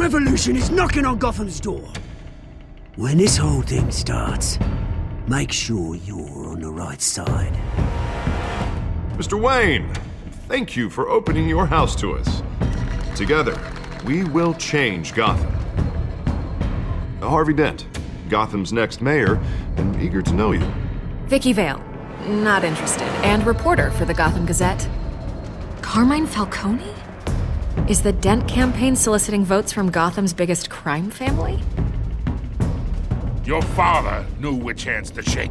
revolution is knocking on Gotham's door. When this whole thing starts, make sure you're on the right side. Mr. Wayne, thank you for opening your house to us. Together, we will change Gotham. Harvey Dent, Gotham's next mayor, and eager to know you. Vicky Vale, not interested, and reporter for the Gotham Gazette. Carmine Falcone? Is the Dent campaign soliciting votes from Gotham's biggest crime family? Your father knew which hands to shake.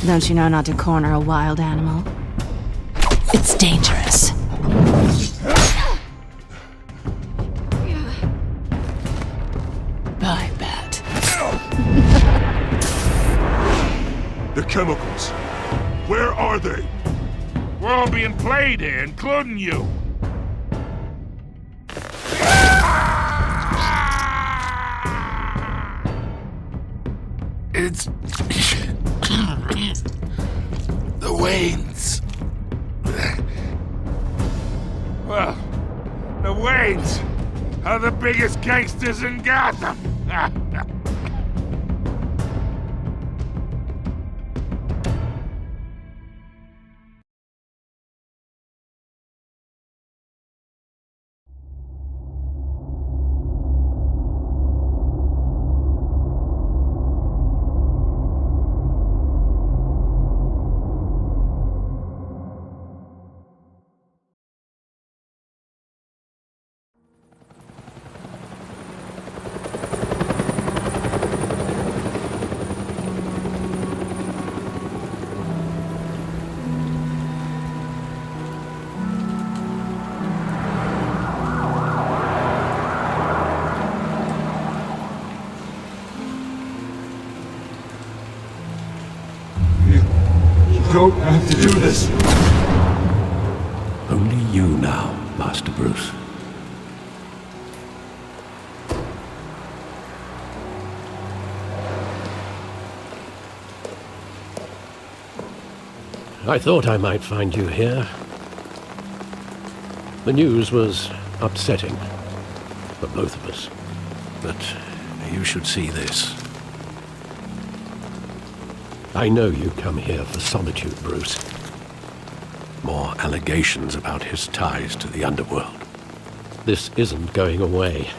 Don't you know not to corner a wild animal? It's dangerous. I bet. The chemicals. Where are they? We're all being played here, including you. It's... the Waynes. Well, the Waynes are the biggest gangsters in Gotham. You don't have to do this. Only you now, Master Bruce. I thought I might find you here. The news was upsetting for both of us, but you should see this. I know you come here for solitude, Bruce. More allegations about his ties to the underworld. This isn't going away.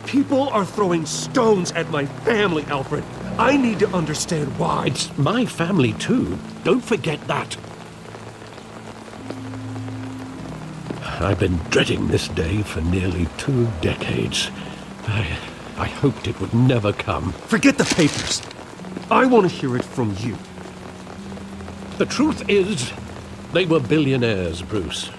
People are throwing stones at my family, Alfred. I need to understand why. It's my family too. Don't forget that. I've been dreading this day for nearly 2 decades. I hoped it would never come. Forget the papers. I want to hear it from you. The truth is, they were billionaires, Bruce.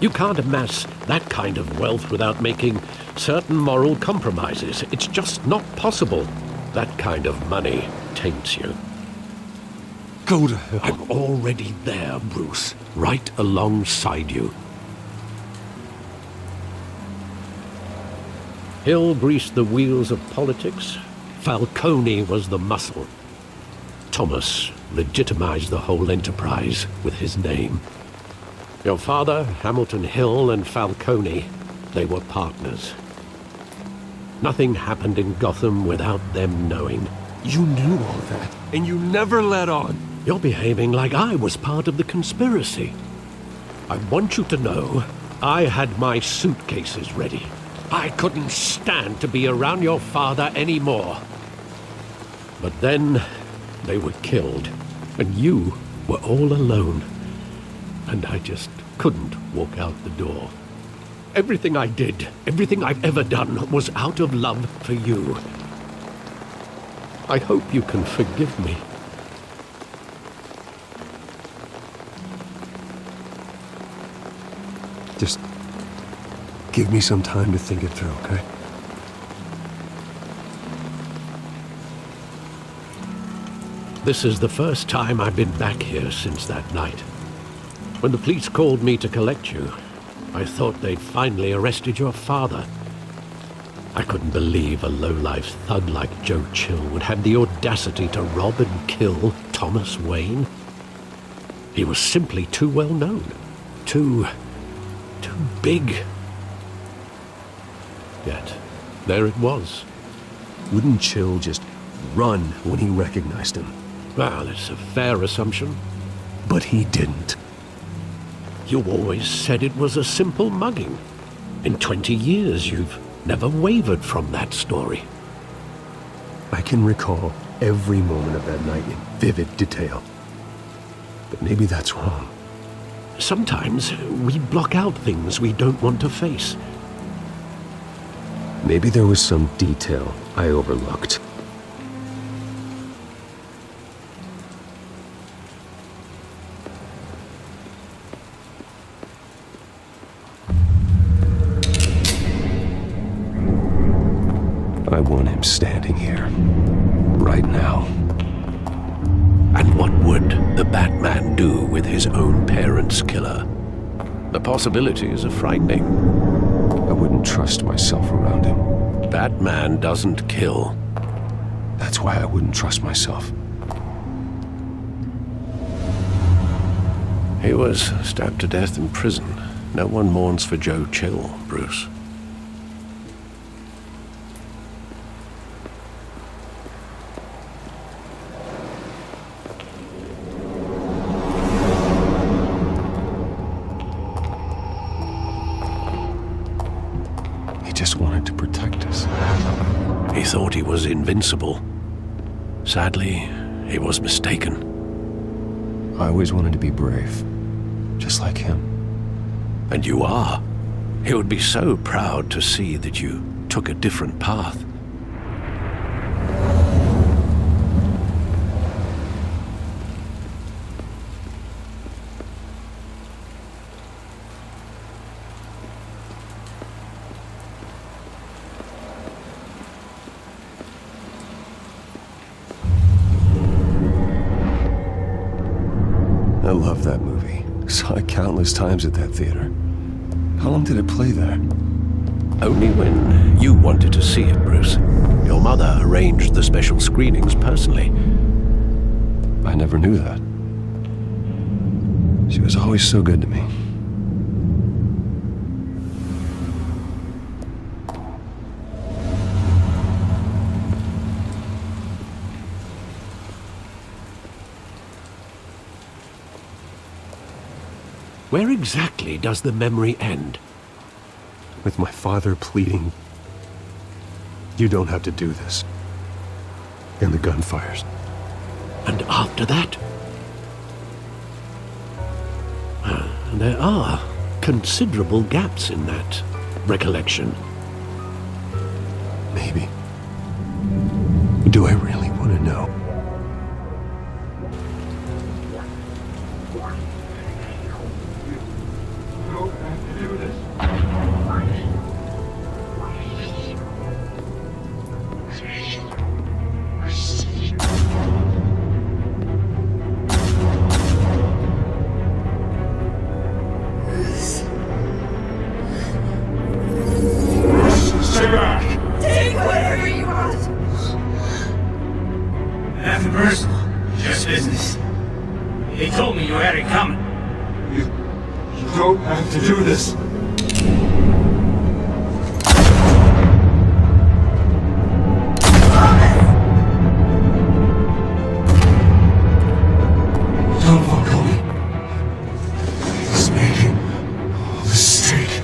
You can't amass that kind of wealth without making certain moral compromises. It's just not possible. That kind of money taints you. Go to hell. I'm already there, Bruce. Right alongside you. Hill greased the wheels of politics. Falcone was the muscle. Thomas legitimized the whole enterprise with his name. Your father, Hamilton Hill, and Falcone, they were partners. Nothing happened in Gotham without them knowing. You knew all that, and you never let on. You're behaving like I was part of the conspiracy. I want you to know I had my suitcases ready. I couldn't stand to be around your father anymore. But then they were killed, and you were all alone. And I just couldn't walk out the door. Everything I did, everything I've ever done, was out of love for you. I hope you can forgive me. Just give me some time to think it through, okay? This is the first time I've been back here since that night. When the police called me to collect you, I thought they'd finally arrested your father. I couldn't believe a low-life thug like Joe Chill would have the audacity to rob and kill Thomas Wayne. He was simply too well known, too too big. Yet, there it was. Wouldn't Chill just run when he recognized him? Well, it's a fair assumption. But he didn't. You always said it was a simple mugging. In 20 years, you've never wavered from that story. I can recall every moment of that night in vivid detail. But maybe that's wrong. Sometimes we block out things we don't want to face. Maybe there was some detail I overlooked. I want him standing here, right now. And what would the Batman do with his own parents' killer? The possibilities are frightening. I wouldn't trust myself around him. Batman doesn't kill. That's why I wouldn't trust myself. He was stabbed to death in prison. No one mourns for Joe Chill, Bruce. He just wanted to protect us. He thought he was invincible. Sadly, he was mistaken. I always wanted to be brave, just like him. And you are. He would be so proud to see that you took a different path. I love that movie. Saw it countless times at that theater. How long did it play there? Only when you wanted to see it, Bruce. Your mother arranged the special screenings personally. I never knew that. She was always so good to me. Where exactly does the memory end? With my father pleading, "You don't have to do this." And the gunfires. And after that? There are considerable gaps in that recollection. Maybe. Do I really want to know? Take whatever you want. Nothing personal, just business. He told me you had it coming. You don't have to do this. Don't walk away. He's making a mistake.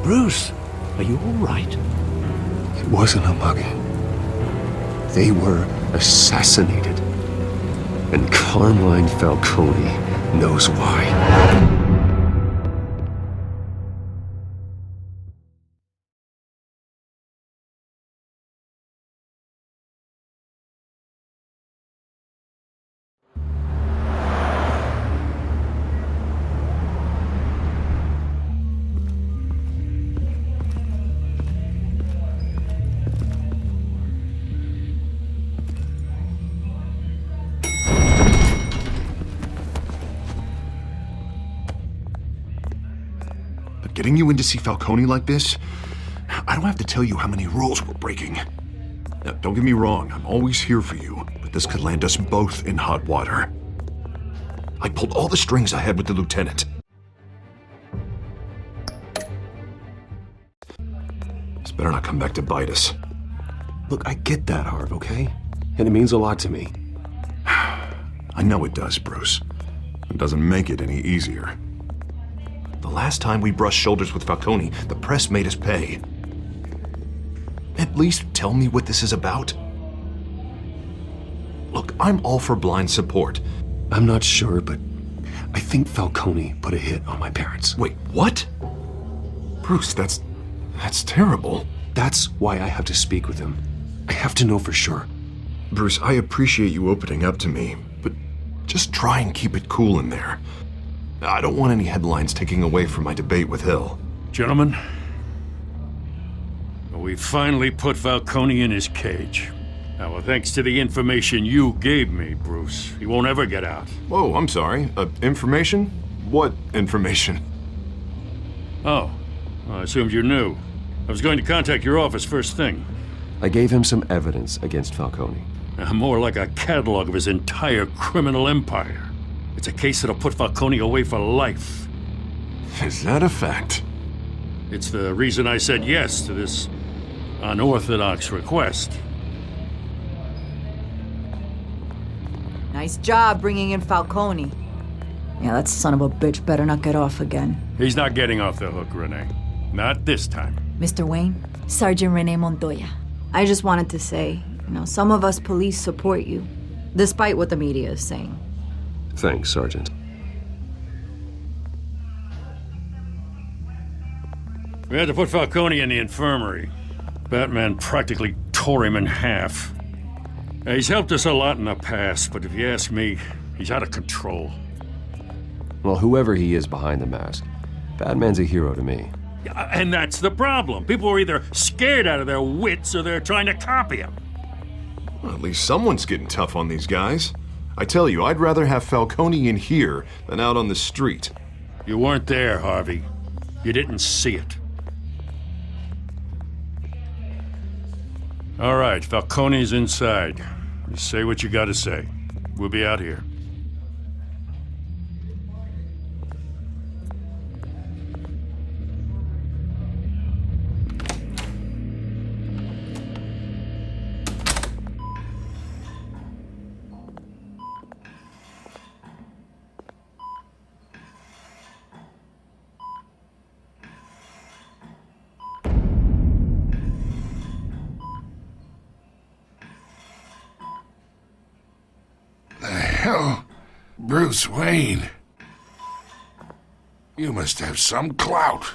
Bruce, are you all right? It wasn't a mugging. They were assassinated. And Carmine Falcone knows why. getting you in to see Falcone like this, I don't have to tell you how many rules we're breaking. Now, don't get me wrong, I'm always here for you, but this could land us both in hot water. I pulled all the strings I had with the lieutenant. This better not come back to bite us. Look, I get that, Harv, okay? And it means a lot to me. I know it does, Bruce. It doesn't make it any easier. The last time we brushed shoulders with Falcone, the press made us pay. At least tell me what this is about. Look, I'm all for blind support. I'm not sure, but I think Falcone put a hit on my parents. Wait, what? Bruce, that's terrible. That's why I have to speak with him. I have to know for sure. Bruce, I appreciate you opening up to me, but just try and keep it cool in there. I don't want any headlines taking away from my debate with Hill. Gentlemen, we finally put Falcone in his cage. Now, well, thanks to the information you gave me, Bruce, he won't ever get out. Whoa, I'm sorry. Information? What information? Oh, I assumed you knew. I was going to contact your office first thing. I gave him some evidence against Falcone. More like a catalog of his entire criminal empire. It's a case that'll put Falcone away for life. Is that a fact? It's the reason I said yes to this unorthodox request. Nice job bringing in Falcone. Yeah, that son of a bitch better not get off again. He's not getting off the hook, Renee. Not this time. Mr. Wayne, Sergeant Renee Montoya. I just wanted to say, some of us police support you, despite what the media is saying. Thanks, Sergeant. We had to put Falcone in the infirmary. Batman practically tore him in half. He's helped us a lot in the past, but if you ask me, he's out of control. Well, whoever he is behind the mask, Batman's a hero to me. And that's the problem. People are either scared out of their wits or they're trying to copy him. Well, at least someone's getting tough on these guys. I tell you, I'd rather have Falcone in here than out on the street. You weren't there, Harvey. You didn't see it. All right, Falcone's inside. You say what you gotta say. We'll be out here. Hell, Bruce Wayne. You must have some clout.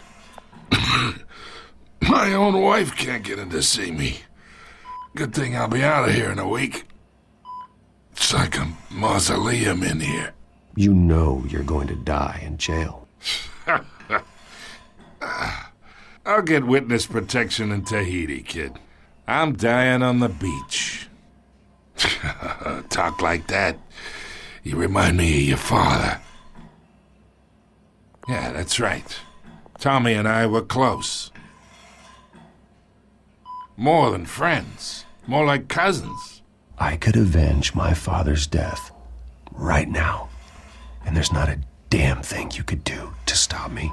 My own wife can't get in to see me. Good thing I'll be out of here in a week. It's like a mausoleum in here. You know you're going to die in jail. I'll get witness protection in Tahiti, kid. I'm dying on the beach. Talk like that. You remind me of your father. Yeah, that's right. Tommy and I were close. More than friends. More like cousins. I could avenge my father's death right now. And there's not a damn thing you could do to stop me.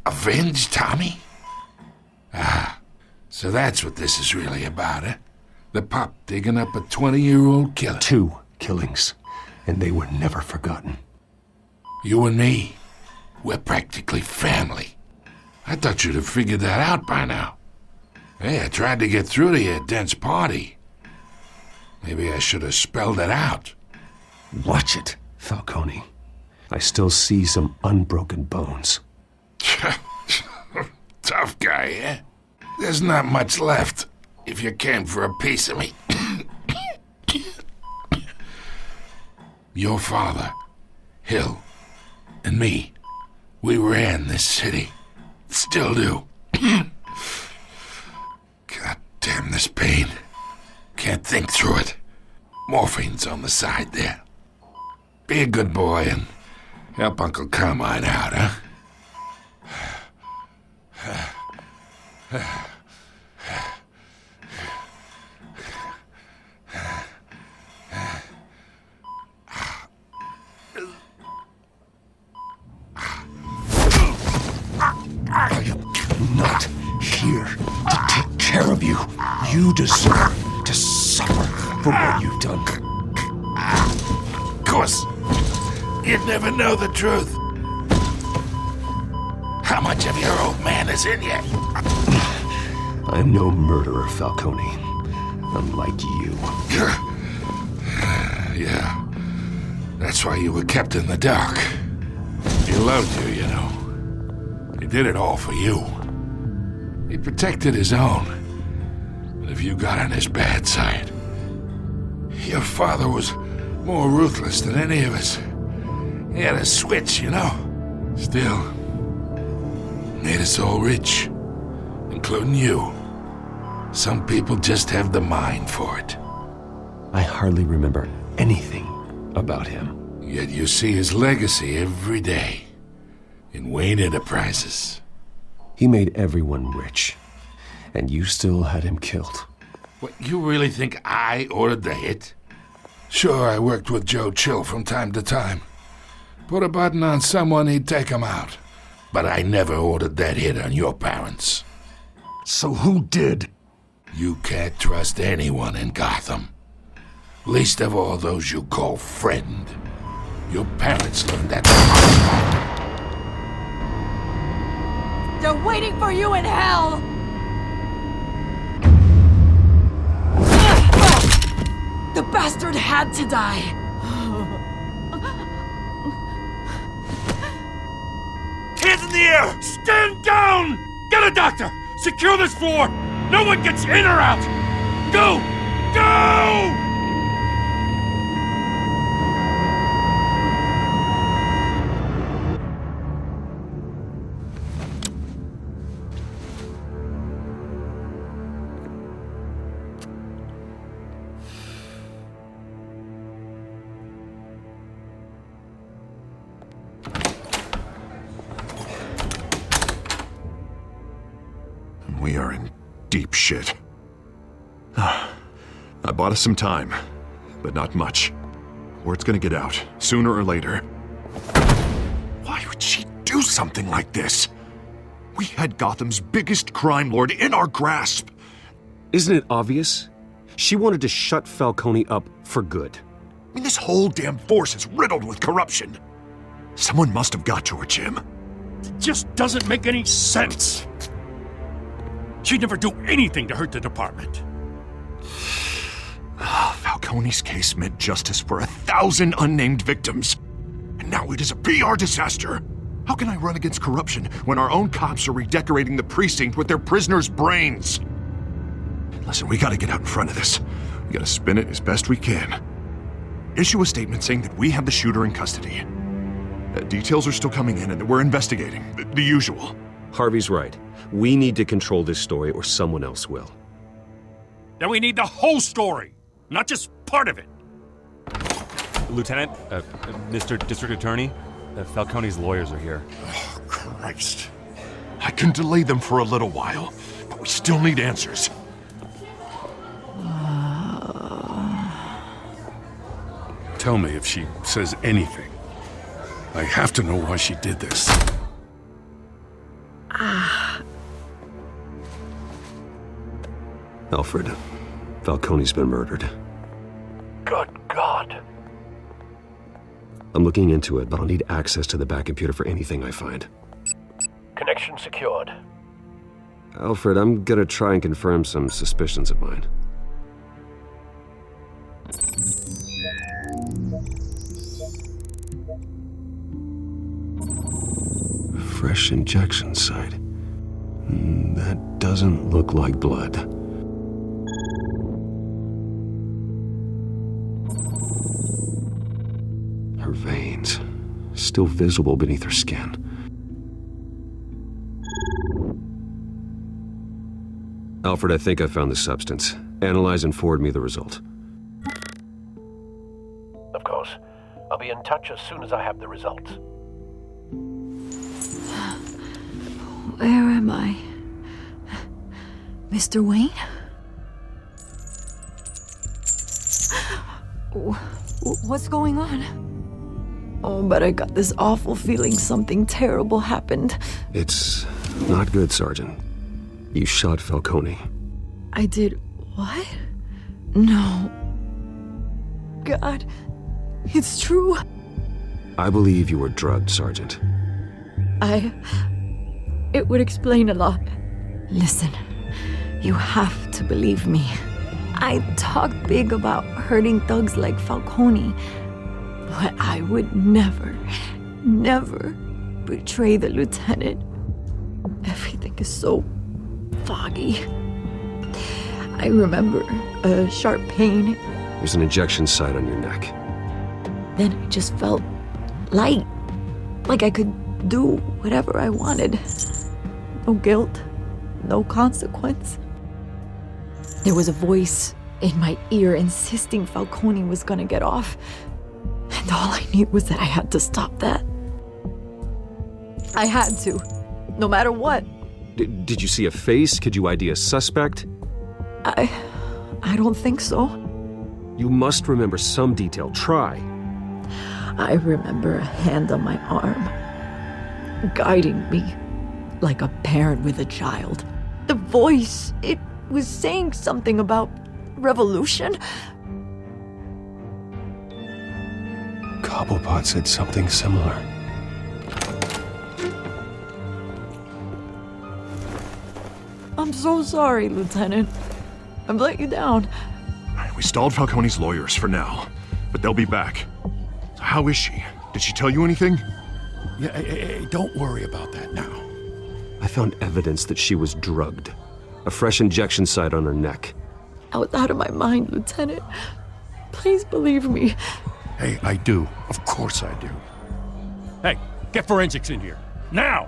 Avenge Tommy? Ah, so that's what this is really about, eh? The pup digging up a 20-year-old killer. 2 killings, and they were never forgotten. You and me, we're practically family. I thought you'd have figured that out by now. Hey, I tried to get through to your dense party. Maybe I should have spelled it out. Watch it, Falcone. I still see some unbroken bones. Tough guy, eh? There's not much left. If you came for a piece of me. Your father, Hill, and me, we ran this city. Still do. God damn this pain. Can't think through it. Morphine's on the side there. Be a good boy and help Uncle Carmine out, huh? I am not here to take care of you. You deserve to suffer for what you've done. Of course, you'd never know the truth. How much of your old man is in you? I'm no murderer, Falcone. Unlike you. Yeah. That's why you were kept in the dark. He loved you, you know. He did it all for you. He protected his own. But if you got on his bad side, your father was more ruthless than any of us. He had a switch, you know. Still, made us all rich, including you. Some people just have the mind for it. I hardly remember anything about him. Yet you see his legacy every day in Wayne Enterprises. He made everyone rich, and you still had him killed. What, you really think I ordered the hit? Sure, I worked with Joe Chill from time to time. Put a button on someone, he'd take him out. But I never ordered that hit on your parents. So who did? You can't trust anyone in Gotham. Least of all those you call friend. Your parents learned that. They're waiting for you in hell! The bastard had to die. Hands in the air! Stand down! Get a doctor! Secure this floor! No one gets in or out! Go! Go! We are in deep shit. I bought us some time, but not much. Word's gonna get out, sooner or later. Why would she do something like this? We had Gotham's biggest crime lord in our grasp. Isn't it obvious? She wanted to shut Falcone up for good. I mean, this whole damn force is riddled with corruption. Someone must have got to her, Jim. It just doesn't make any sense. She'd never do anything to hurt the department. Falcone's case meant justice for 1,000 unnamed victims. And now it is a PR disaster. How can I run against corruption when our own cops are redecorating the precinct with their prisoners' brains? Listen, we gotta get out in front of this. We gotta spin it as best we can. Issue a statement saying that we have the shooter in custody. Details are still coming in and that we're investigating. The usual. Harvey's right. We need to control this story or someone else will. Then we need the whole story, not just part of it. Lieutenant, Mr. District Attorney, Falcone's lawyers are here. Oh, Christ. I can delay them for a little while, but we still need answers. Tell me if she says anything. I have to know why she did this. Alfred, Falcone's been murdered. Good God. I'm looking into it, but I'll need access to the back computer for anything I find. Connection secured. Alfred, I'm gonna try and confirm some suspicions of mine. Fresh injection site. That doesn't look like blood. Her veins, still visible beneath her skin. Alfred, I think I found the substance. Analyze and forward me the result. Of course. I'll be in touch as soon as I have the results. Where am I? Mr. Wayne? What's going on? Oh, but I got this awful feeling something terrible happened. It's not good, Sergeant. You shot Falcone. I did what? No. God, it's true. I believe you were drugged, Sergeant. It would explain a lot. Listen, you have to believe me. I talk big about hurting thugs like Falcone, but I would never betray the lieutenant. Everything is so foggy. I remember a sharp pain. There's an injection site on your neck. Then I just felt light, like I could do whatever I wanted. No guilt, no consequence. There was a voice in my ear insisting Falcone was gonna get off. And all I knew was that I had to stop that. I had to, no matter what. Did you see a face? Could you ID a suspect? I don't think so. You must remember some detail. Try. I remember a hand on my arm, guiding me like a parent with a child. The voice, it was saying something about revolution. Cobblepot said something similar. I'm so sorry, Lieutenant. I've let you down. We stalled Falcone's lawyers for now, but they'll be back. So how is she? Did she tell you anything? Yeah, hey, don't worry about that now. I found evidence that she was drugged. A fresh injection site on her neck. I was out of my mind, Lieutenant. Please believe me. Hey, I do. Of course I do. Hey, get forensics in here. Now!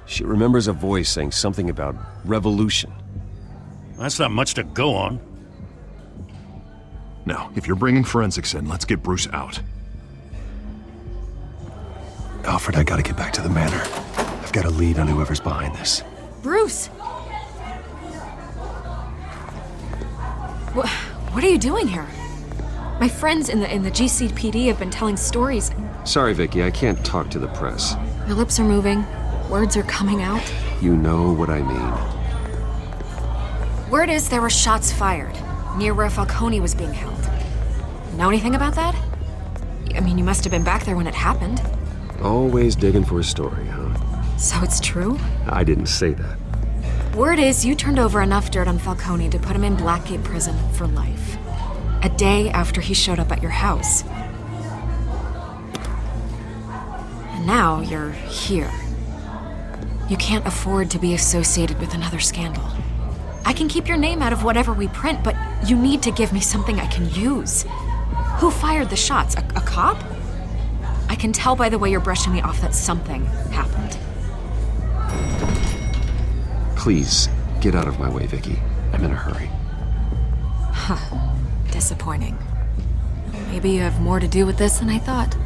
She remembers a voice saying something about revolution. That's not much to go on. Now, if you're bringing forensics in, let's get Bruce out. Alfred, I gotta get back to the manor. I've got a lead on whoever's behind this. Bruce! What are you doing here? My friends in the GCPD have been telling stories. Sorry, Vicky, I can't talk to the press. Your lips are moving. Words are coming out. You know what I mean. Word is there were shots fired near where Falcone was being held. Know anything about that? I mean, you must have been back there when it happened. Always digging for a story, huh? So it's true? I didn't say that. Word is you turned over enough dirt on Falcone to put him in Blackgate Prison for life. A day after he showed up at your house. And now you're here. You can't afford to be associated with another scandal. I can keep your name out of whatever we print, but you need to give me something I can use. Who fired the shots? A cop? I can tell by the way you're brushing me off that something happened. Please, get out of my way, Vicky. I'm in a hurry. Huh. Disappointing. Maybe you have more to do with this than I thought.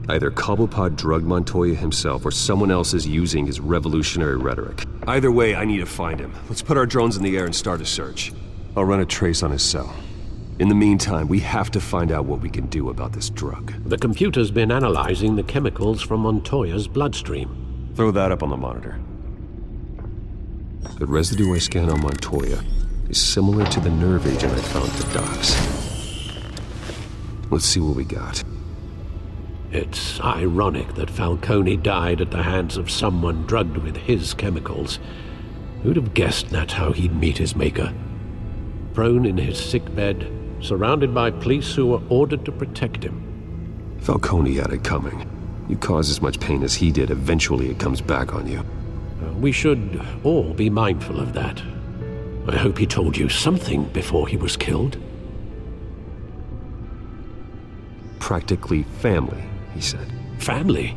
Either Cobblepot drugged Montoya himself or someone else is using his revolutionary rhetoric. Either way, I need to find him. Let's put our drones in the air and start a search. I'll run a trace on his cell. In the meantime, we have to find out what we can do about this drug. The computer's been analyzing the chemicals from Montoya's bloodstream. Throw that up on the monitor. The residue I scan on Montoya is similar to the nerve agent I found at the docks. Let's see what we got. It's ironic that Falcone died at the hands of someone drugged with his chemicals. Who'd have guessed that's how he'd meet his maker? Prone in his sickbed, surrounded by police who were ordered to protect him. Falcone had it coming. You cause as much pain as he did, eventually it comes back on you. We should all be mindful of that. I hope he told you something before he was killed. Practically family, he said. Family?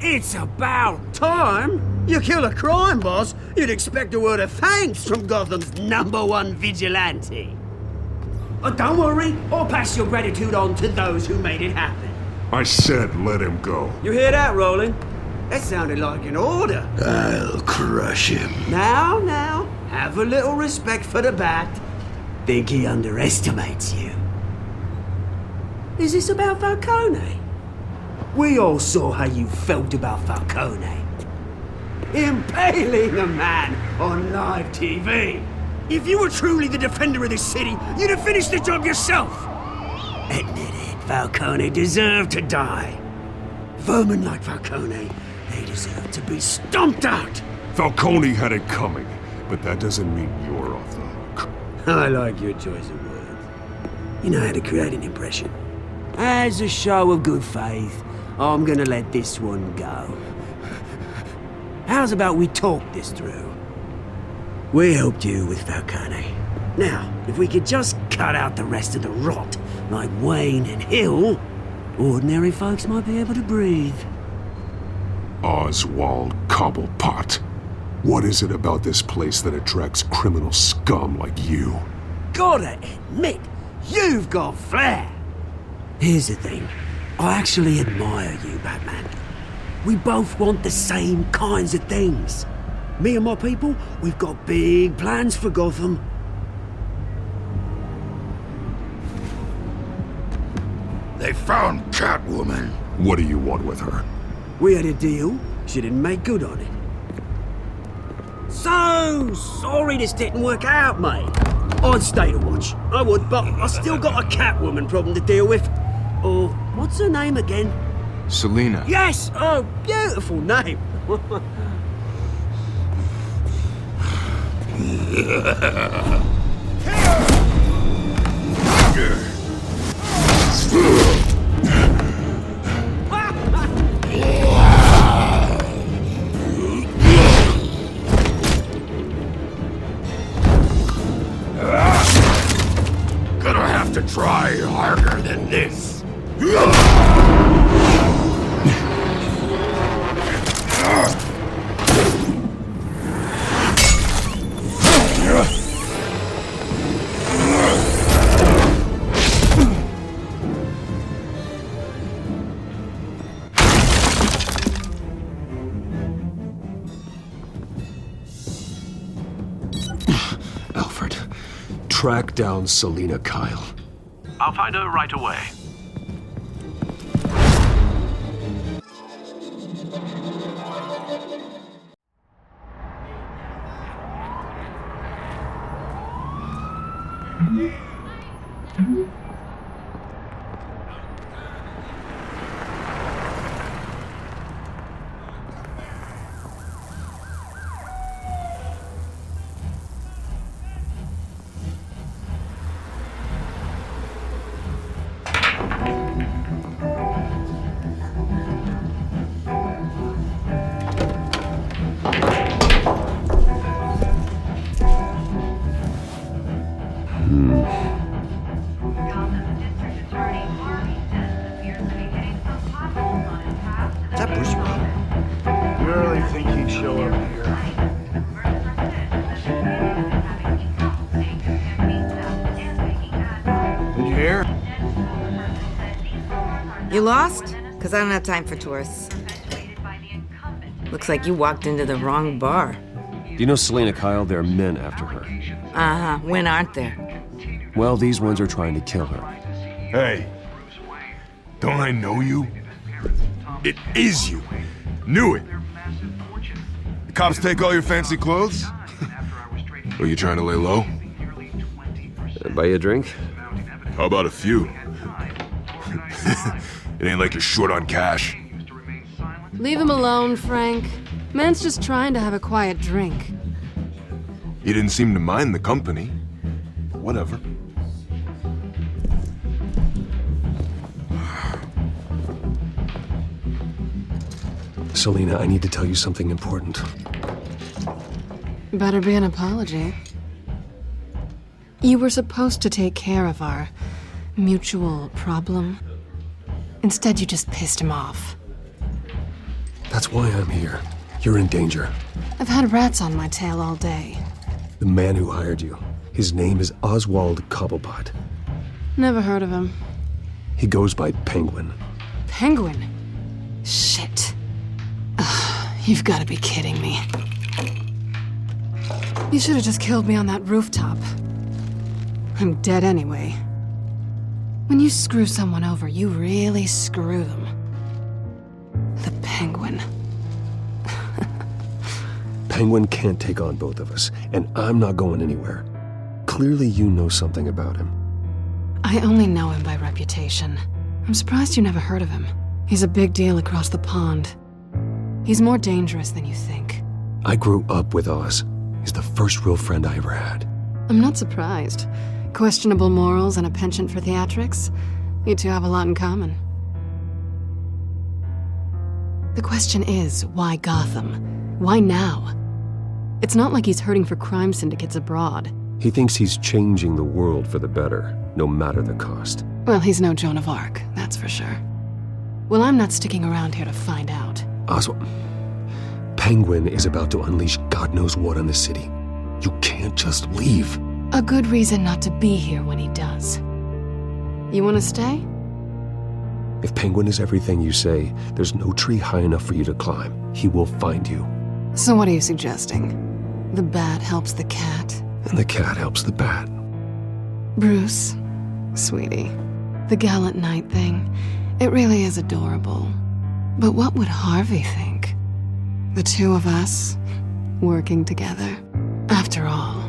It's about time. You kill a crime boss, you'd expect a word of thanks from Gotham's #1 vigilante. Don't worry, I'll pass your gratitude on to those who made it happen. I said let him go. You hear that, Roland? That sounded like an order. I'll crush him. Now, have a little respect for the Bat. Think he underestimates you. Is this about Falcone? We all saw how you felt about Falcone. Impaling a man on live TV. If you were truly the defender of this city, you'd have finished the job yourself. Admit it, Falcone deserved to die. Vermin like Falcone, they deserve to be stomped out. Falcone had it coming, but that doesn't mean you're off the hook. I like your choice of words. You know how to create an impression. As a show of good faith, I'm gonna let this one go. How's about we talk this through? We helped you with Falcone. Now, if we could just cut out the rest of the rot, like Wayne and Hill, ordinary folks might be able to breathe. Oswald Cobblepot. What is it about this place that attracts criminal scum like you? Gotta admit, you've got flair. Here's the thing. I actually admire you, Batman. We both want the same kinds of things. Me and my people, we've got big plans for Gotham. They found Catwoman. What do you want with her? We had a deal. She didn't make good on it. So sorry this didn't work out, mate. I'd stay to watch. I would, but I still got a Catwoman problem to deal with. Oh, what's her name again? Selina. Yes! Oh, beautiful name. Gonna have to try harder than this. Alfred, track down Selina Kyle. I'll find her right away. That Bruce Wayne? You really think he'd show up here? Did you hear? You lost? Because I don't have time for tourists. Looks like you walked into the wrong bar. Do you know Selina Kyle? There are men after her. Uh-huh. When aren't there? Well, these ones are trying to kill her. Hey, don't I know you? It is you. Knew it. The cops take all your fancy clothes? Are you trying to lay low? Buy you a drink? How about a few? It ain't like you're short on cash. Leave him alone, Frank. Man's just trying to have a quiet drink. He didn't seem to mind the company. Whatever. Selina, I need to tell you something important. Better be an apology. You were supposed to take care of our mutual problem. Instead, you just pissed him off. That's why I'm here. You're in danger. I've had rats on my tail all day. The man who hired you, his name is Oswald Cobblepot. Never heard of him. He goes by Penguin. Penguin? Shit. Ugh, you've got to be kidding me. You should have just killed me on that rooftop. I'm dead anyway. When you screw someone over, you really screw them. The Penguin. Penguin can't take on both of us, and I'm not going anywhere. Clearly you know something about him. I only know him by reputation. I'm surprised you never heard of him. He's a big deal across the pond. He's more dangerous than you think. I grew up with Oz. He's the first real friend I ever had. I'm not surprised. Questionable morals and a penchant for theatrics. You two have a lot in common. The question is, why Gotham? Why now? It's not like he's hurting for crime syndicates abroad. He thinks he's changing the world for the better, no matter the cost. Well, he's no Joan of Arc, that's for sure. Well, I'm not sticking around here to find out. Oswald, Penguin is about to unleash God knows what on the city. You can't just leave. A good reason not to be here when he does. You want to stay? If Penguin is everything you say, there's no tree high enough for you to climb. He will find you. So what are you suggesting? The bat helps the cat? And the cat helps the bat. Bruce, sweetie, the gallant knight thing, it really is adorable. But what would Harvey think? The two of us, working together? After all,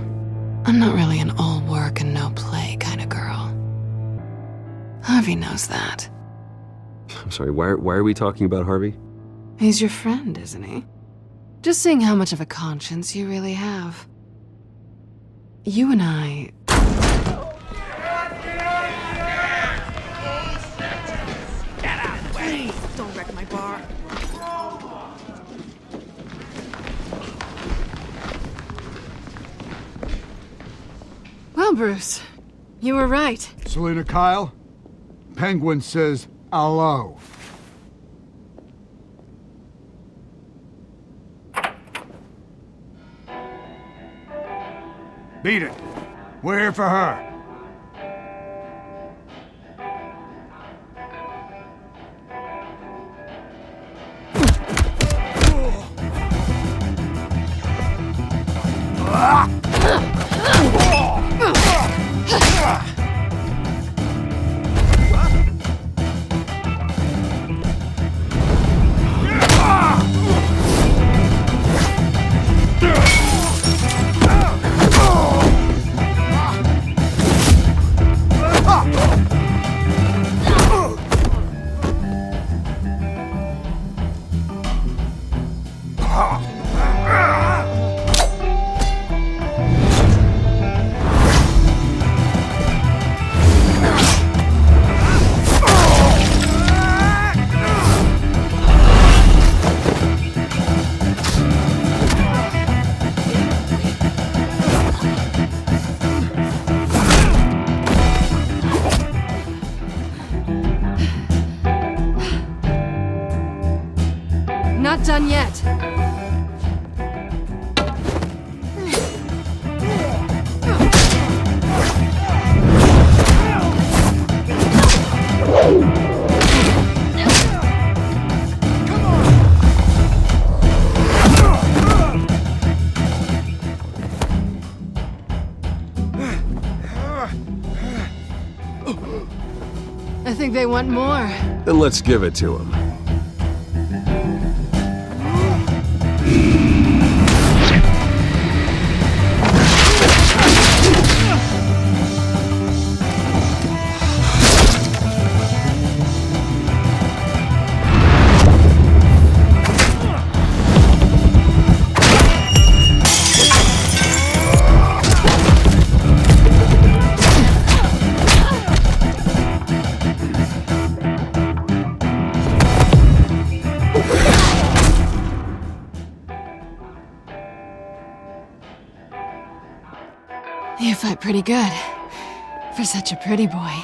I'm not really an all work and no play kind of girl. Harvey knows that. I'm sorry, why are we talking about Harvey? He's your friend, isn't he? Just seeing how much of a conscience you really have. You and I... Get out of the way! Don't wreck my bar. Well, Bruce, you were right. Selena Kyle, Penguin says hello. Beat it. We're here for her. Not done yet. I think they want more. Then let's give it to him. You fight pretty good. For such a pretty boy.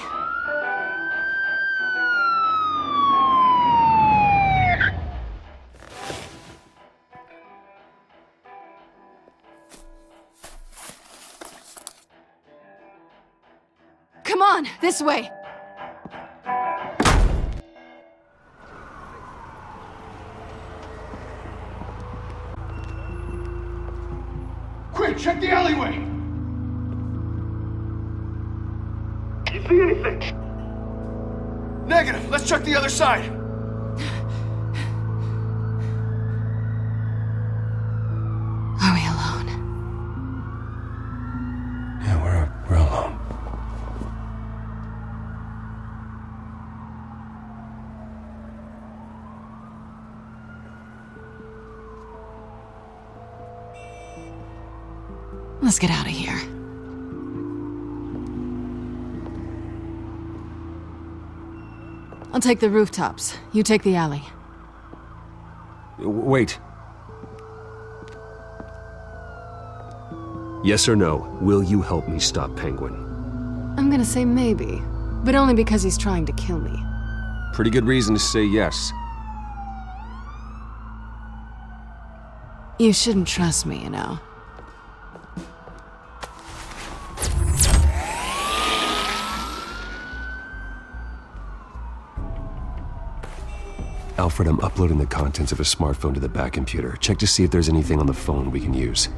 on, this way. Quick, check the alleyway! You see anything? Negative. Let's check the other side. Are we alone? Yeah, we're alone. Let's get out of here. I'll take the rooftops. You take the alley. Wait. Yes or no, will you help me stop Penguin? I'm gonna say maybe, but only because he's trying to kill me. Pretty good reason to say yes. You shouldn't trust me, you know. Alfred, I'm uploading the contents of a smartphone to the back computer. Check to see if there's anything on the phone we can use.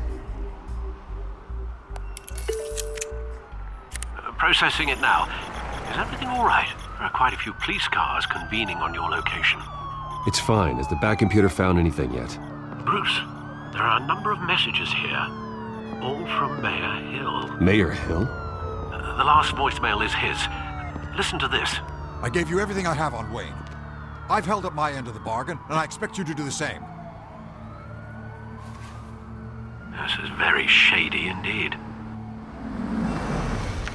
Processing it now. Is everything all right? There are quite a few police cars convening on your location. It's fine. Has the back computer found anything yet? Bruce, there are a number of messages here. All from Mayor Hill. Mayor Hill? The last voicemail is his. Listen to this. I gave you everything I have on Wayne. I've held up my end of the bargain, and I expect you to do the same. This is very shady indeed.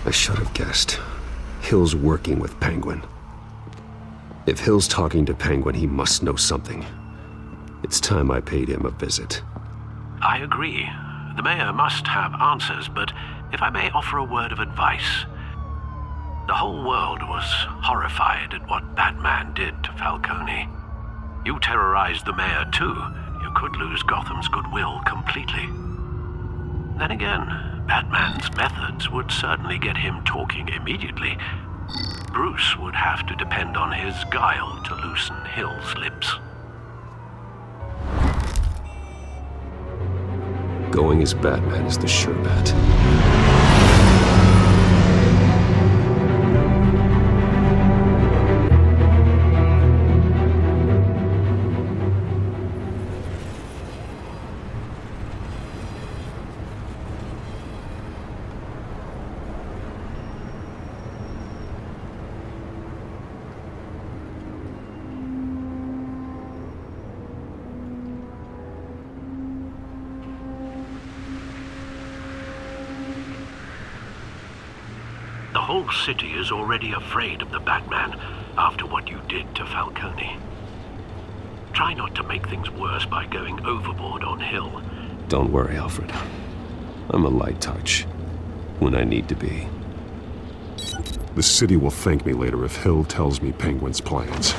I should have guessed. Hill's working with Penguin. If Hill's talking to Penguin, he must know something. It's time I paid him a visit. I agree. The mayor must have answers, but if I may offer a word of advice. The whole world was horrified at what Batman did to Falcone. You terrorized the mayor too. You could lose Gotham's goodwill completely. Then again, Batman's methods would certainly get him talking immediately. Bruce would have to depend on his guile to loosen Hill's lips. Going as Batman is the sure bet. The whole city is already afraid of the Batman after what you did to Falcone. Try not to make things worse by going overboard on Hill. Don't worry, Alfred. I'm a light touch. When I need to be. The city will thank me later if Hill tells me Penguin's plans.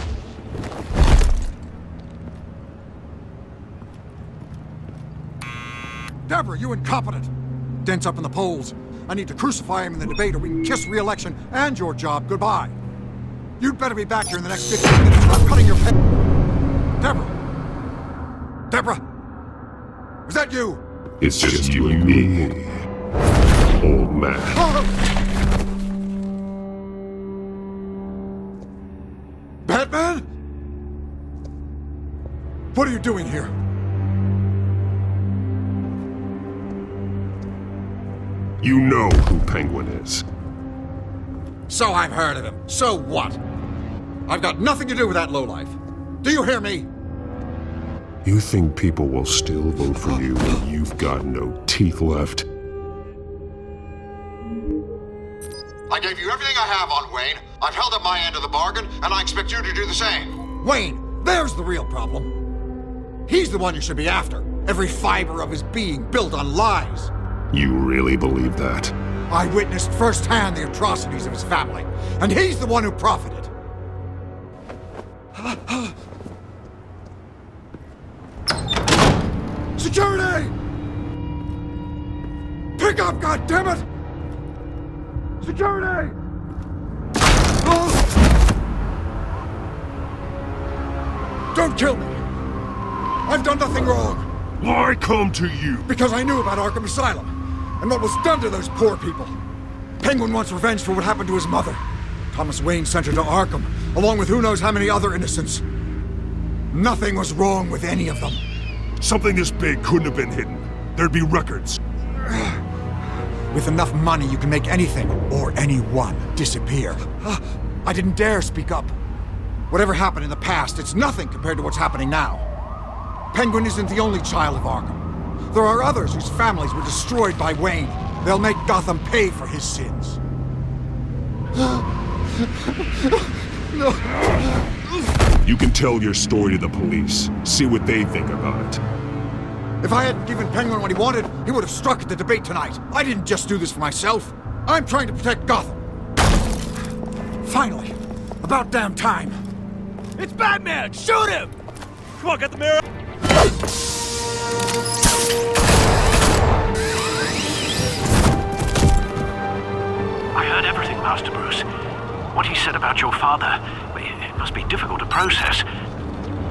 Deborah, you incompetent! Dent's up in the polls. I need to crucify him in the debate or we can kiss re-election and your job goodbye. You'd better be back here in the next 15 minutes or I'm cutting your pay. Deborah! Deborah! Is that you? It's just you and me, old man. Batman? What are you doing here? You know who Penguin is. So I've heard of him. So what? I've got nothing to do with that lowlife. Do you hear me? You think people will still vote for you when you've got no teeth left? I gave you everything I have on Wayne. I've held up my end of the bargain, and I expect you to do the same. Wayne, there's the real problem. He's the one you should be after. Every fiber of his being built on lies. You really believe that? I witnessed firsthand the atrocities of his family, and he's the one who profited. Security! Pick up, goddammit! Security! Don't kill me! I've done nothing wrong! Why come to you? Because I knew about Arkham Asylum, and what was done to those poor people. Penguin wants revenge for what happened to his mother. Thomas Wayne sent her to Arkham, along with who knows how many other innocents. Nothing was wrong with any of them. Something this big couldn't have been hidden. There'd be records. With enough money, you can make anything, or anyone, disappear. I didn't dare speak up. Whatever happened in the past, it's nothing compared to what's happening now. Penguin isn't the only child of Arkham. There are others whose families were destroyed by Wayne. They'll make Gotham pay for his sins. No. You can tell your story to the police. See what they think about it. If I hadn't given Penguin what he wanted, he would have struck at the debate tonight. I didn't just do this for myself. I'm trying to protect Gotham. Finally. About damn time. It's Batman! Shoot him! Come on, get the mirror! I heard everything, Master Bruce. What he said about your father, it must be difficult to process.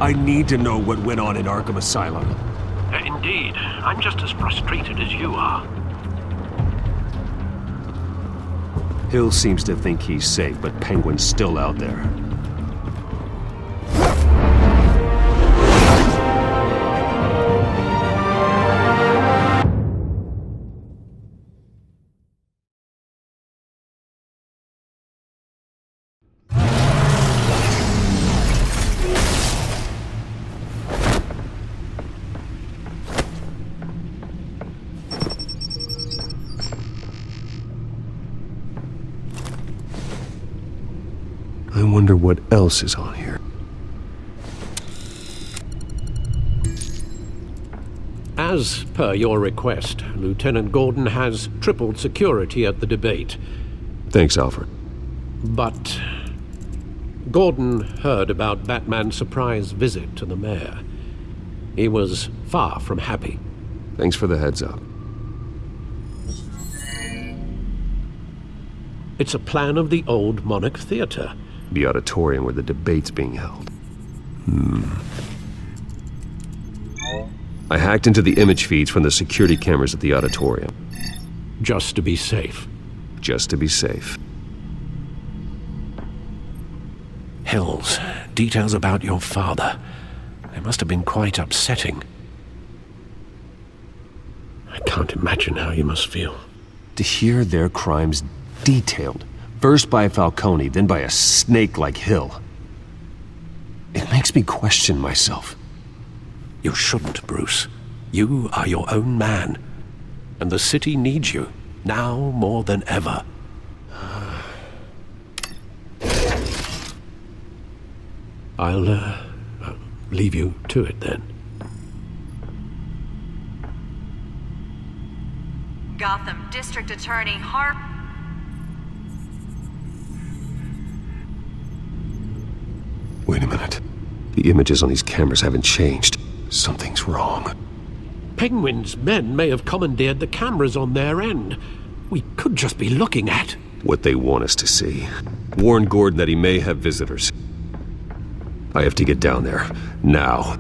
I need to know what went on in Arkham Asylum. Indeed. I'm just as frustrated as you are. Hill seems to think he's safe, but Penguin's still out there. I wonder what else is on here. As per your request, Lieutenant Gordon has tripled security at the debate. Thanks, Alfred. But Gordon heard about Batman's surprise visit to the mayor. He was far from happy. Thanks for the heads up. It's a plan of the old Monarch Theater. The auditorium where the debate's being held. I hacked into the image feeds from the security cameras at the auditorium. Just to be safe. Just to be safe. Hills, details about your father. They must have been quite upsetting. I can't imagine how you must feel. To hear their crimes detailed, first by Falcone, then by a snake like Hill. It makes me question myself. You shouldn't, Bruce. You are your own man. And the city needs you, now more than ever. I'll leave you to it then. Gotham District Attorney Harp. Wait a minute. The images on these cameras haven't changed. Something's wrong. Penguin's men may have commandeered the cameras on their end. We could just be looking at what they want us to see. Warn Gordon that he may have visitors. I have to get down there. Now.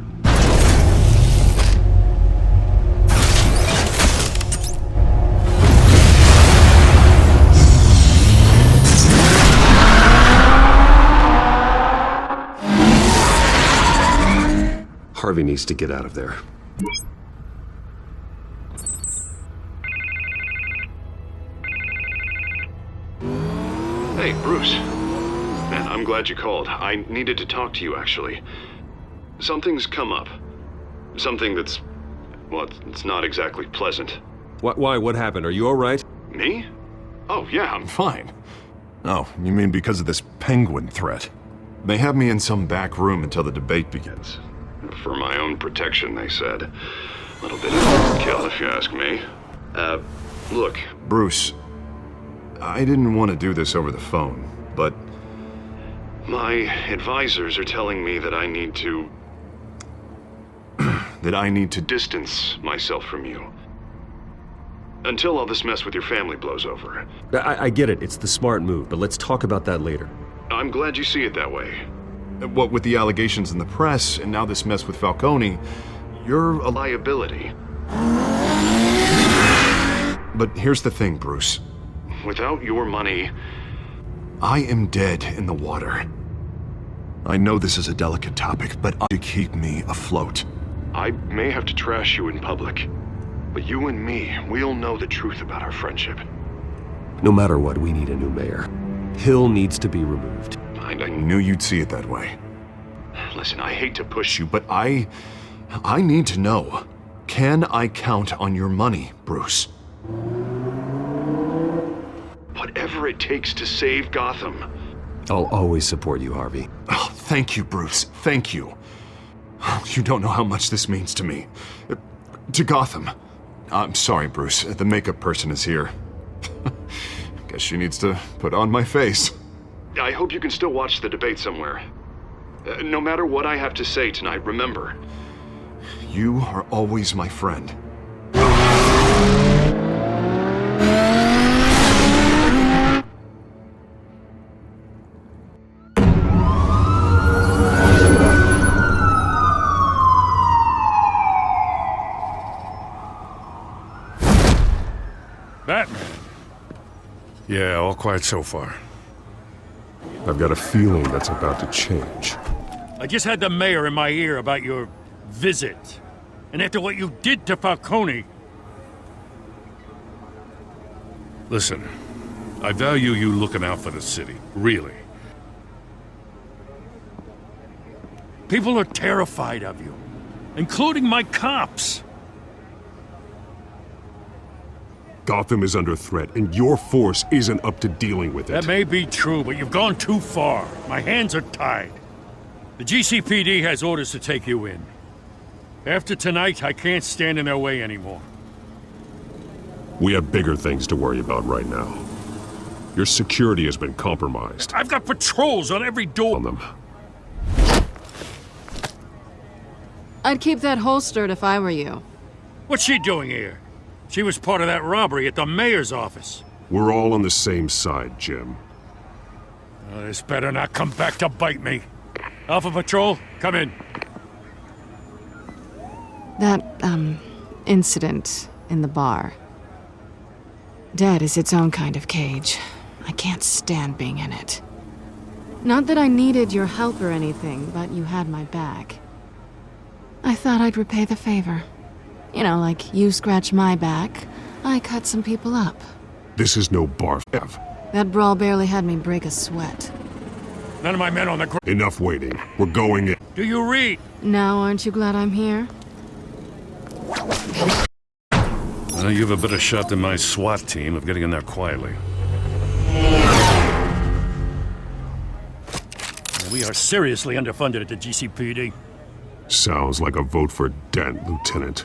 Harvey needs to get out of there. Hey, Bruce. Man, I'm glad you called. I needed to talk to you, actually. Something's come up. Something that's... well, it's not exactly pleasant. Why? What happened? Are you all right? Me? Oh, yeah, I'm fine. Oh, you mean because of this Penguin threat? They have me in some back room until the debate begins. For my own protection, they said. A little bit of overkill, if you ask me. Look, Bruce, I didn't want to do this over the phone, but my advisors are telling me that I need to... that I need to distance myself from you. Until all this mess with your family blows over. I get it. It's the smart move, but let's talk about that later. I'm glad you see it that way. What with the allegations in the press, and now this mess with Falcone, you're a liability. But here's the thing, Bruce. Without your money, I am dead in the water. I know this is a delicate topic, but to keep me afloat. I may have to trash you in public, but you and me, we'll know the truth about our friendship. No matter what, we need a new mayor. Hill needs to be removed. I knew you'd see it that way. Listen, I hate to push you, but I need to know. Can I count on your money, Bruce? Whatever it takes to save Gotham. I'll always support you, Harvey. Oh, thank you, Bruce. Thank you. You don't know how much this means to me. To Gotham. I'm sorry, Bruce. The makeup person is here. Guess she needs to put on my face. I hope you can still watch the debate somewhere. No matter what I have to say tonight, remember, you are always my friend. Batman. Yeah, all quiet so far. I've got a feeling that's about to change. I just had the mayor in my ear about your visit. And after what you did to Falcone... Listen, I value you looking out for the city, really. People are terrified of you, including my cops. Gotham is under threat, and your force isn't up to dealing with it. That may be true, but you've gone too far. My hands are tied. The GCPD has orders to take you in. After tonight, I can't stand in their way anymore. We have bigger things to worry about right now. Your security has been compromised. I've got patrols on every door. On them. I'd keep that holstered if I were you. What's she doing here? She was part of that robbery at the mayor's office. We're all on the same side, Jim. This better not come back to bite me. Alpha Patrol, come in. That, incident in the bar. Dead is its own kind of cage. I can't stand being in it. Not that I needed your help or anything, but you had my back. I thought I'd repay the favor. You know, like you scratch my back, I cut some people up. This is no bar, Ev. That brawl barely had me break a sweat. None of my men on the ground. Enough waiting. We're going in. Do you read? Now, aren't you glad I'm here? You have a better shot than my SWAT team of getting in there quietly. We are seriously underfunded at the GCPD. Sounds like a vote for Dent, Lieutenant.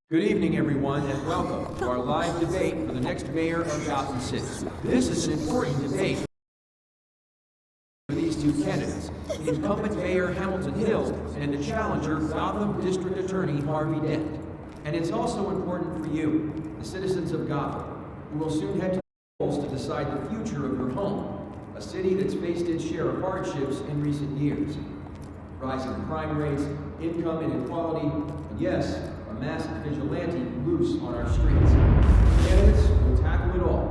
Good evening, everyone, and welcome to our live debate for the next mayor of Gotham City. This is an important debate for these two candidates, incumbent Mayor Hamilton Hill and the challenger, Gotham District Attorney Harvey Dent. And it's also important for you, the citizens of Gotham, who will soon head to the polls to decide the future of your home, a city that's faced its share of hardships in recent years. Rising crime rates, income inequality, and yes, a massive vigilante loose on our streets. Candidates will tackle it all.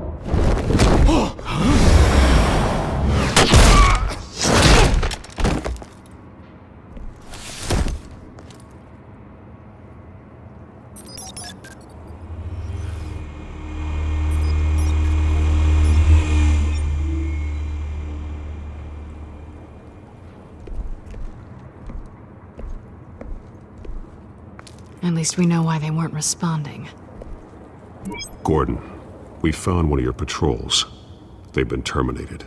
At least we know why they weren't responding. Gordon, we found one of your patrols. They've been terminated.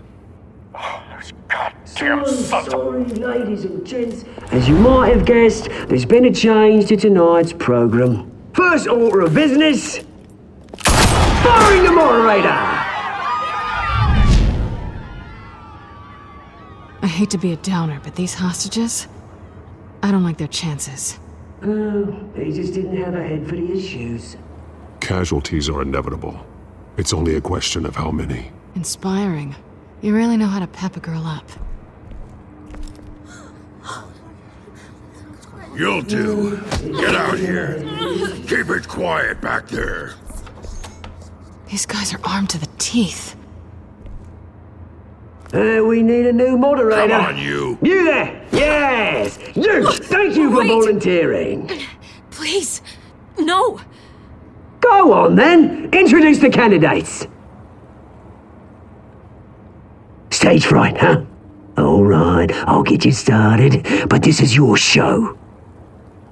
Goddamn sorry, ladies and gents. As you might have guessed, there's been a change to tonight's program. First order of business, firing the moderator! I hate to be a downer, but these hostages, I don't like their chances. Oh, they just didn't have a head for the issues. Casualties are inevitable. It's only a question of how many. Inspiring. You really know how to pep a girl up. You'll do. Get out here. Keep it quiet back there. These guys are armed to the teeth. We need a new moderator. Come on, you. You there! Yes! You! Thank you for volunteering. Please, no! Go on then! Introduce the candidates. Stage fright, huh? Alright, I'll get you started, but this is your show.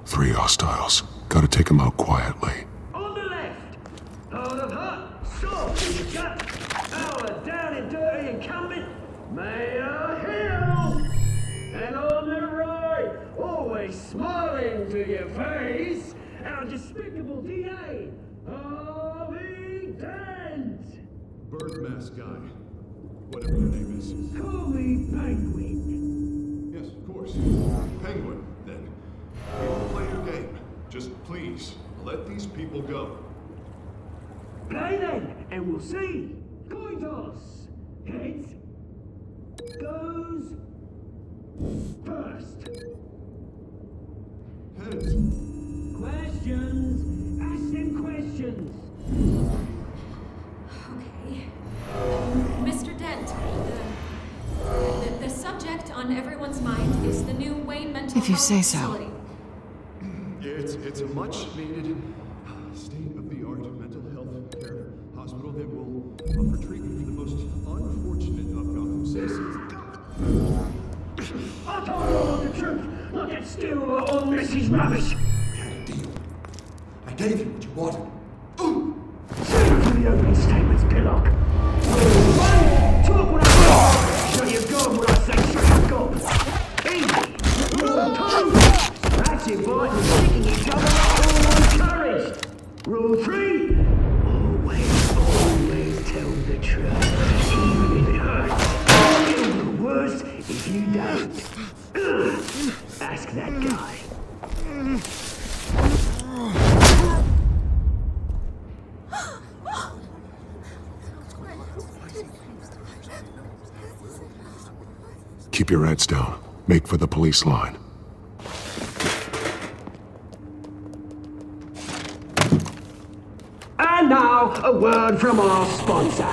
3 hostiles. Gotta take them out quietly. On the left, hard of heart, soft in the gut, our down and dirty incumbent, Mayor Hill. And on the right, always smiling to your face, our despicable DA, Harvey Dent. Bird mask guy. Whatever your name is. Call me Penguin. Yes, of course. Penguin, then. We will play your game. Just please, let these people go. Play then, and we'll see. Coin toss. Heads goes first. Heads. Questions. Ask them questions. Okay. Mr. Dent, the subject on everyone's mind is the new Wayne mental If you health say so. facility. It's a much-needed, state-of-the-art mental health care hospital that will offer treatment for the most unfortunate of Gotham citizens. I told you all the truth. Look at still on this is rubbish. We had a deal. I gave you what you wanted. Send to the opening statements, Pillock. Talk when I show you God when I say shut your gob. Easy. Rule 2. That's inviting sticking each other up all encouraged. Rule 3. Always tell the truth. Even if it hurts. It'll be worse if you don't. Ask that guy. Keep your heads down. Make for the police line. And now, a word from our sponsor.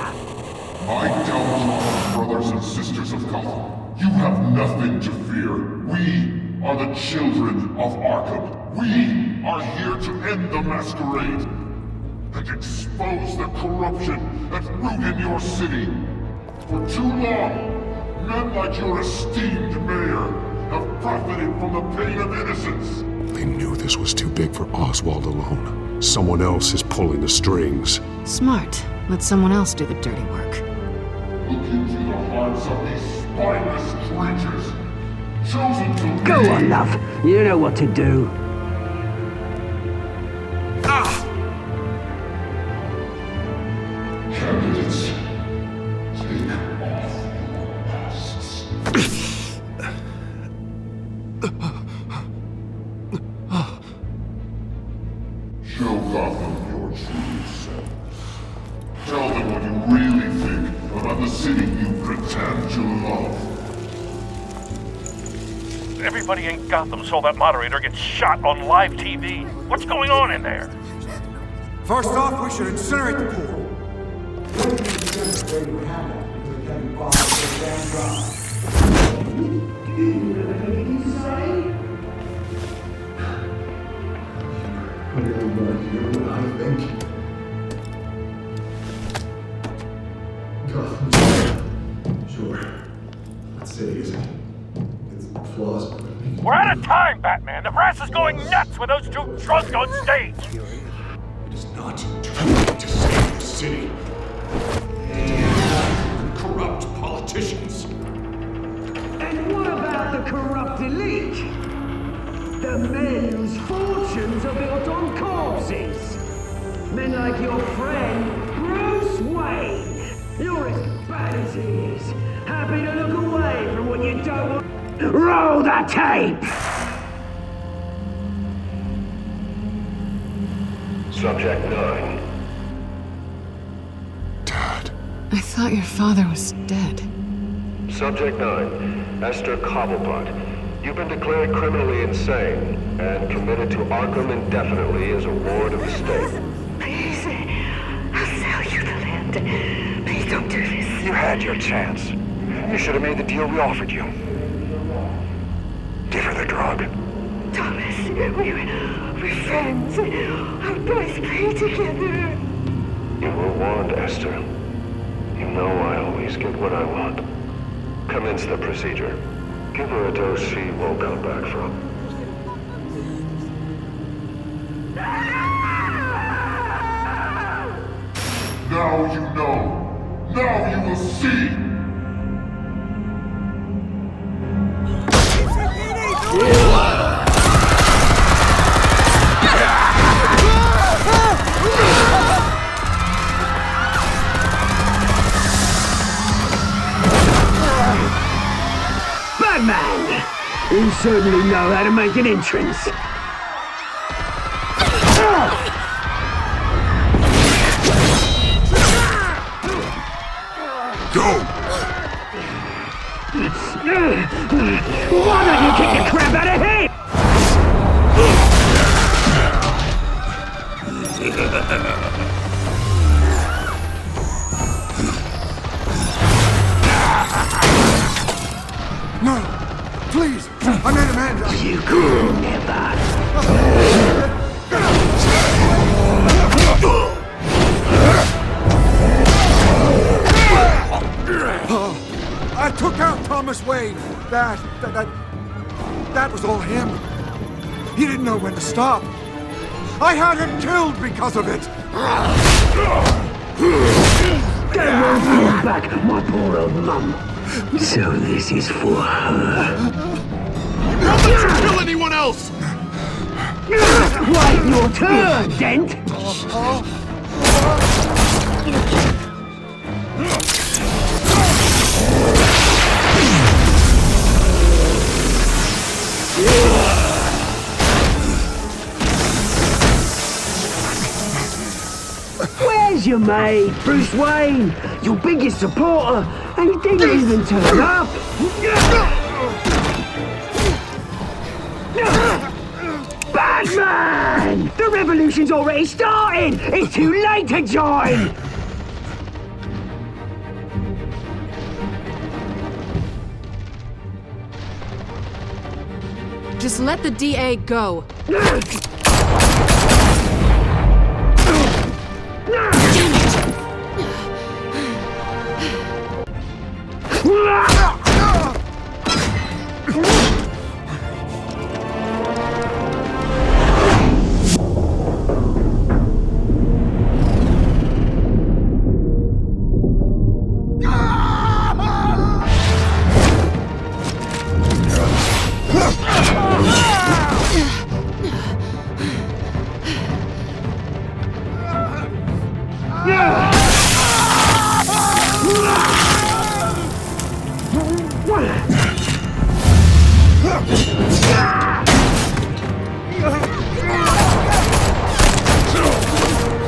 My Telltale brothers and sisters of Gotham, you have nothing to fear. We are the children of Arkham. We are here to end the masquerade and expose the corruption that rooted your city. For too long, men like your esteemed mayor have profited from the pain of innocence. They knew this was too big for Oswald alone. Someone else is pulling the strings. Smart. Let someone else do the dirty work. Look into the hearts of these spineless creatures, chosen to Go on, love. You know what to do. Candidates, take off your masks. Show Gotham your true selves. Tell them what you really think about the city you pretend to love. Everybody in Gotham saw that moderator get shot on live TV. What's going on in there? First off, we should incinerate the pool. Sure. That city is it's flaws. We're out of time, Batman. The press is going nuts with those two drunks on stage. It is not trying to save the city. Corrupt politicians. And what about the corrupt elite? The men whose fortunes are built on corpses. Men like your friend, Bruce Wayne. You're as bad as he is. Happy to look away from what you don't want. Roll the tape! Subject 9. I thought your father was dead. Subject 9, Esther Cobblepot. You've been declared criminally insane and committed to Arkham indefinitely as a ward of the state. Please, I'll sell you the land. Please don't do this. You had your chance. You should have made the deal we offered you. Give her the drug. Thomas, we're friends. Our boys play together. You were warned, Esther. You know I always get what I want. Commence the procedure. Give her a dose she won't come back from. Now you know. Now you will see. Batman! You certainly know how to make an entrance. Go! Why don't you kick the crap out of him? No! Please! I made Amanda! You could never. I took out Thomas Wayne. That was all him. He didn't know when to stop. I had him killed because of it. That won't bring back my poor old mum. So this is for her. Don't let you kill anyone else! Wait your turn, Dent! Where's your mate, Bruce Wayne? Your biggest supporter, and he didn't even turn up! Batman! The revolution's already started! It's too late to join! Just let the DA go.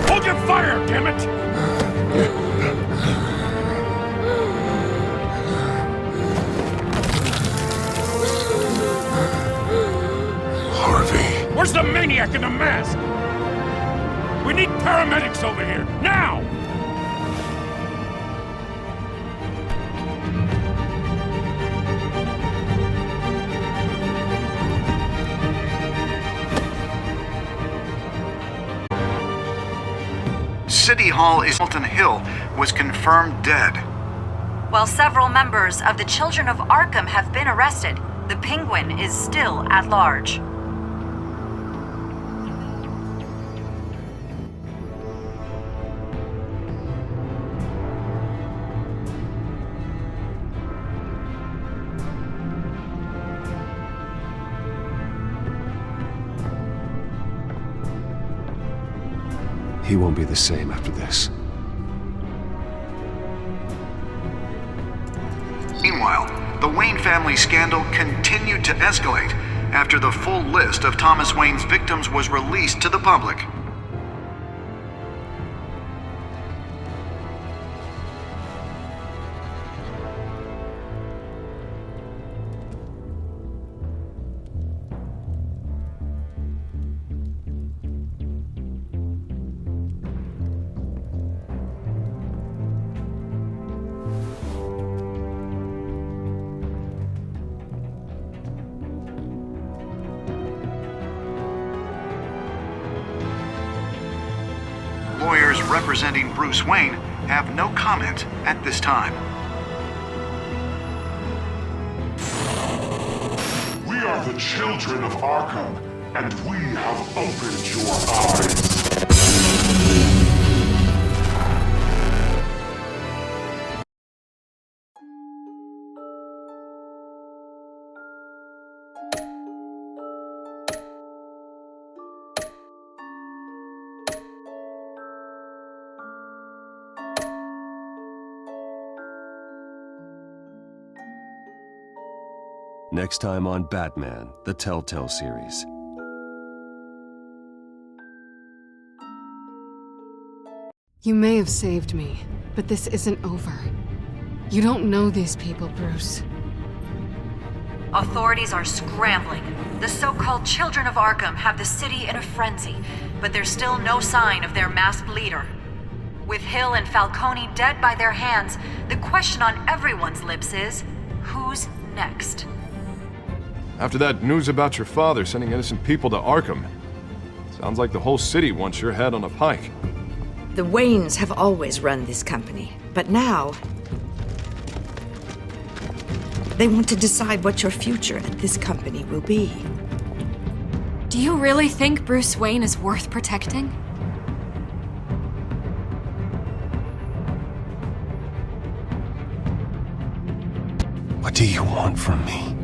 Hold your fire, damn it! Harvey. Where's the maniac in the mask? We need paramedics over here, now! City Hall in Milton Hill was confirmed dead. While several members of the Children of Arkham have been arrested, the Penguin is still at large. He won't be the same after this. Meanwhile, the Wayne family scandal continued to escalate after the full list of Thomas Wayne's victims was released to the public. representing Bruce Wayne have no comment at this time. We are the children of Arkham, and we have opened your eyes. Next time on Batman, the Telltale series. You may have saved me, but this isn't over. You don't know these people, Bruce. Authorities are scrambling. The so-called Children of Arkham have the city in a frenzy, but there's still no sign of their masked leader. With Hill and Falcone dead by their hands, the question on everyone's lips is, who's next? After that news about your father sending innocent people to Arkham, sounds like the whole city wants your head on a pike. The Waynes have always run this company, but now they want to decide what your future at this company will be. Do you really think Bruce Wayne is worth protecting? What do you want from me?